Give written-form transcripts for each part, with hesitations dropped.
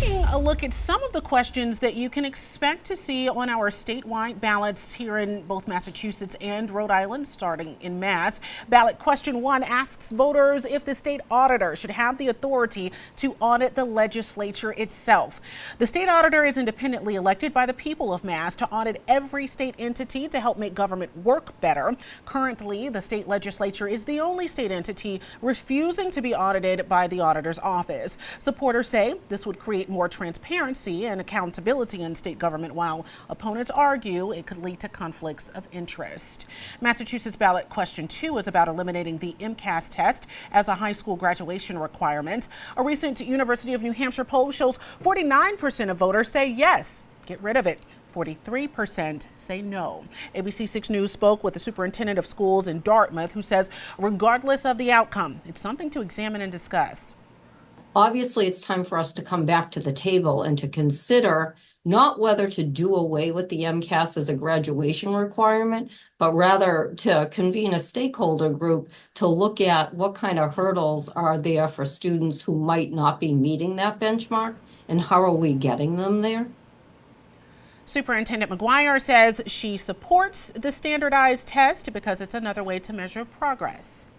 Taking a look at some of the questions that you can expect to see on our statewide ballots here in both Massachusetts and Rhode Island, starting in Mass. Ballot question 1 asks voters if the state auditor should have the authority to audit the legislature itself. The state auditor is independently elected by the people of Mass to audit every state entity to help make government work better. Currently, the state legislature is the only state entity refusing to be audited by the auditor's office. Supporters say this would create more transparency and accountability in state government, while opponents argue it could lead to conflicts of interest. Massachusetts ballot question 2 is about eliminating the MCAS test as a high school graduation requirement. A recent University of New Hampshire poll shows 49% of voters say yes, get rid of it. 43% say no. ABC 6 News spoke with the superintendent of schools in Dartmouth, who says regardless of the outcome, it's something to examine and discuss. Obviously, it's time for us to come back to the table and to consider not whether to do away with the MCAS as a graduation requirement, but rather to convene a stakeholder group to look at what kind of hurdles are there for students who might not be meeting that benchmark and how are we getting them there. Superintendent McGuire says she supports the standardized test because it's another way to measure progress.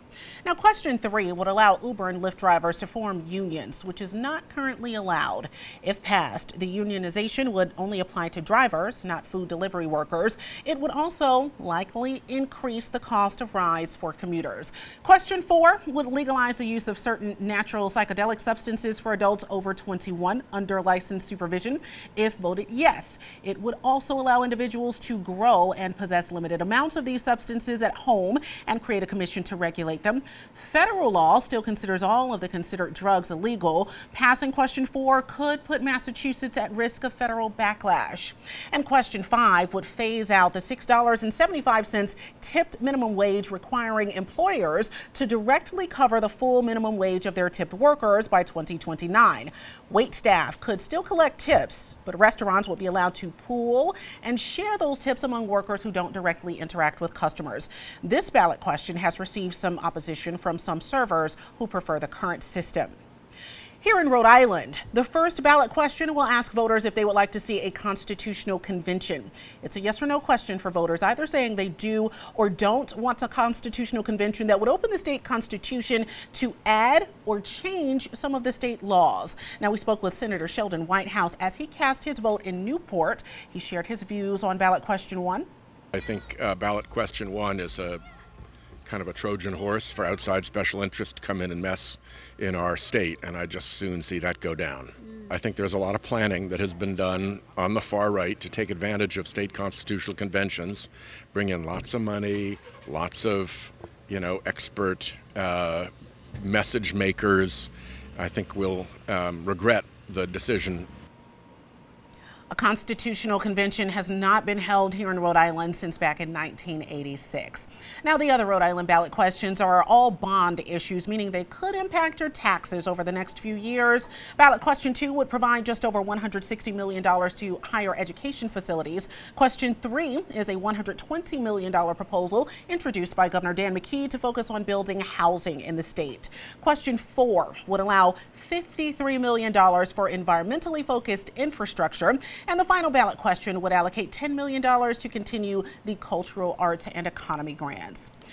Now, question 3 would allow Uber and Lyft drivers to form unions, which is not currently allowed. If passed, the unionization would only apply to drivers, not food delivery workers. It would also likely increase the cost of rides for commuters. Question 4 would legalize the use of certain natural psychedelic substances for adults over 21 under licensed supervision. If voted yes, it would also allow individuals to grow and possess limited amounts of these substances at home and create a commission to regulate them. Federal law still considers all of the considered drugs illegal. Passing question 4 could put Massachusetts at risk of federal backlash. And question 5 would phase out the $6.75 tipped minimum wage, requiring employers to directly cover the full minimum wage of their tipped workers by 2029. Wait staff could still collect tips, but restaurants would be allowed to pool and share those tips among workers who don't directly interact with customers. This ballot question has received some opposition from some servers who prefer the current system. Here in Rhode Island, the first ballot question will ask voters if they would like to see a constitutional convention. It's a yes or no question for voters, either saying they do or don't want a constitutional convention that would open the state constitution to add or change some of the state laws. Now, we spoke with Senator Sheldon Whitehouse as he cast his vote in Newport. He shared his views on ballot question 1. I think ballot question 1 is a kind of a Trojan horse for outside special interests to come in and mess in our state, and I just soon see that go down. I think there's a lot of planning that has been done on the far right to take advantage of state constitutional conventions, bring in lots of money, lots of, expert message makers. I think we'll regret the decision. A constitutional convention has not been held here in Rhode Island since back in 1986. Now, the other Rhode Island ballot questions are all bond issues, meaning they could impact your taxes over the next few years. Ballot question 2 would provide just over $160 million to higher education facilities. Question 3 is a $120 million proposal introduced by Governor Dan McKee to focus on building housing in the state. Question 4 would allow $53 million for environmentally focused infrastructure. And the final ballot question would allocate $10 million to continue the cultural arts and economy grants.